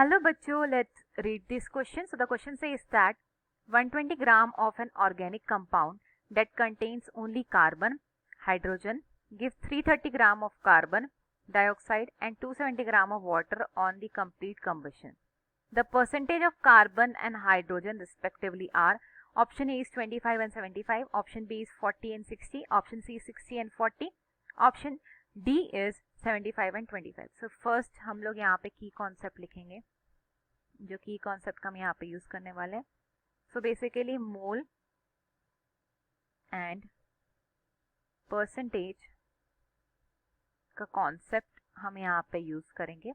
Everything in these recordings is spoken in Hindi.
Hello bachcho, let's read this question. So the question says that 120 gram of an organic compound that contains only carbon, hydrogen gives 330 gram of carbon dioxide and 270 gram of water on the complete combustion. The percentage of carbon and hydrogen respectively are option A is 25 and 75, option B is 40 and 60, option C is 60 and 40, option D is 75 and 25. So first हम लोग यहाँ पे की कॉन्सेप्ट लिखेंगे, जो की कॉन्सेप्ट का हम यहाँ पे यूज करने वाले हैं. So basically mole and percentage का कॉन्सेप्ट हम यहाँ पे यूज करेंगे.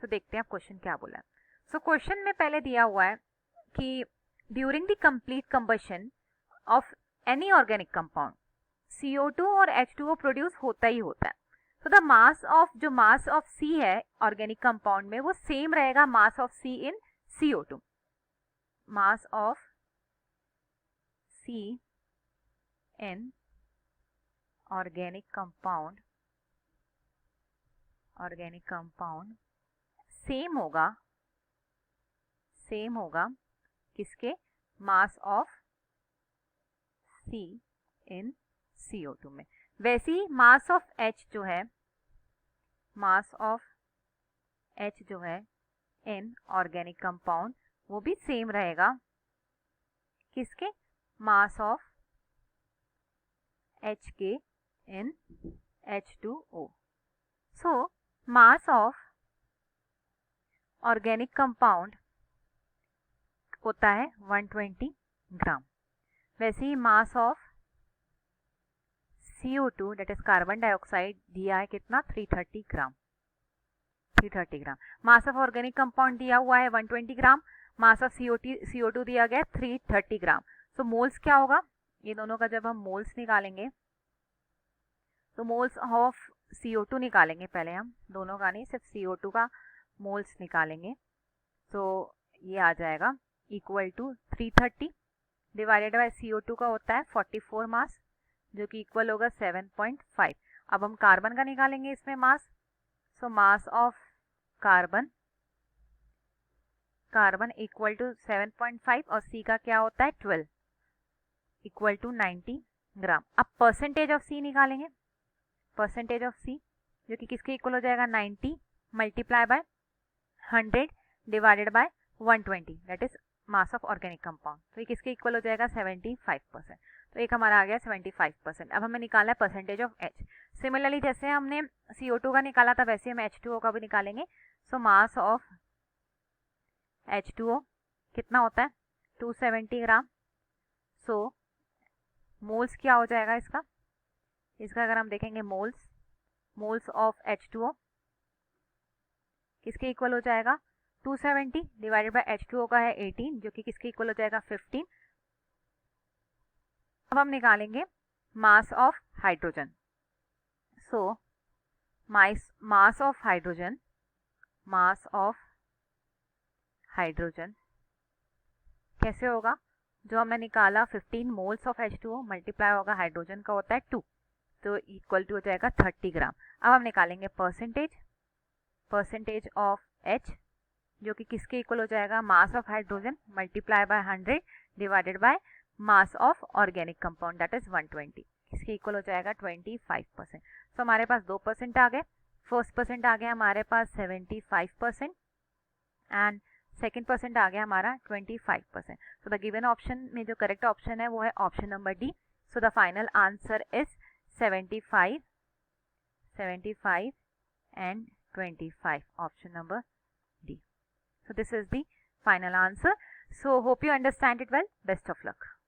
सो देखते हैं क्वेश्चन क्या बोला है. सो क्वेश्चन में पहले दिया हुआ है कि during the complete combustion of any organic compound CO2 और H2O प्रोड्यूस होता ही होता है. तो द मास ऑफ, जो मास ऑफ C है ऑर्गेनिक कंपाउंड में, वो सेम रहेगा mass of C in CO2. Mass of C in organic compound same होगा किसके, mass of C in CO2 में. वैसे ही मास ऑफ H जो है इन ऑर्गेनिक कंपाउंड, वो भी सेम रहेगा किसके, मास ऑफ H के in H2O. So mass of organic compound होता है 120 ग्राम. वैसे ही mass of CO2 that is carbon dioxide दिया है कितना, 330 gram. Mass of organic compound दिया हुआ है 120 ग्राम, मास ऑफ CO2 दिया गया 330 ग्राम. सो मोल्स क्या होगा, ये दोनों का जब हम मोल्स निकालेंगे तो मोल्स ऑफ CO2 निकालेंगे पहले हम, दोनों का नहीं, सिर्फ CO2 का मोल्स निकालेंगे. तो ये आ जाएगा equal to 330 divided by CO2 का होता है 44 मास, जो कि इक्वल होगा 7.5. अब हम कार्बन का निकालेंगे इसमें mass. So mass of carbon equal to 7.5 और C का क्या होता है 12 इक्वल टू 90 ग्राम. अब परसेंटेज ऑफ C निकालेंगे, परसेंटेज ऑफ C जो कि किसके इक्वल हो जाएगा 90 multiply by 100 divided by 120 that is mass of organic compound. तो ये किसके इक्वल हो जाएगा 75%. तो एक हमारा आ गया 75%. अब हमें निकालना है परसेंटेज ऑफ H. सिमिलरली जैसे हमने CO2 का निकाला था वैसे हम H2O का भी निकालेंगे. सो मास ऑफ H2O कितना होता है 270 ग्राम. सो मोल्स क्या हो जाएगा इसका अगर हम देखेंगे मोल्स ऑफ H2O किसके इक्वल हो जाएगा 270 डिवाइडेड बाय H2O का है 18 जो कि किसके इक्वल हो जाएगा 15. अब हम निकालेंगे mass of hydrogen. So mass of hydrogen कैसे होगा, जो हमने निकाला 15 मोल्स ऑफ H2O मल्टीप्लाई होगा हाइड्रोजन का होता है 2, तो इक्वल टू हो जाएगा 30 ग्राम. अब हम निकालेंगे परसेंटेज ऑफ H जो कि किसके इक्वल हो जाएगा, mass of hydrogen multiply by 100 divided by mass of organic compound that is 120, इसके इक्वल हो जाएगा 25%. सो हमारे पास 2% आ गए. फर्स्ट परसेंट आ गया हमारे पास 75% एंड सेकेंड परसेंट आ गया हमारा 25%. सो द गिवन ऑप्शन में जो करेक्ट ऑप्शन है वो है option number D. So the final answer is 75 and 25, option number D. So this is the final answer. So hope you understand it well. Best of luck.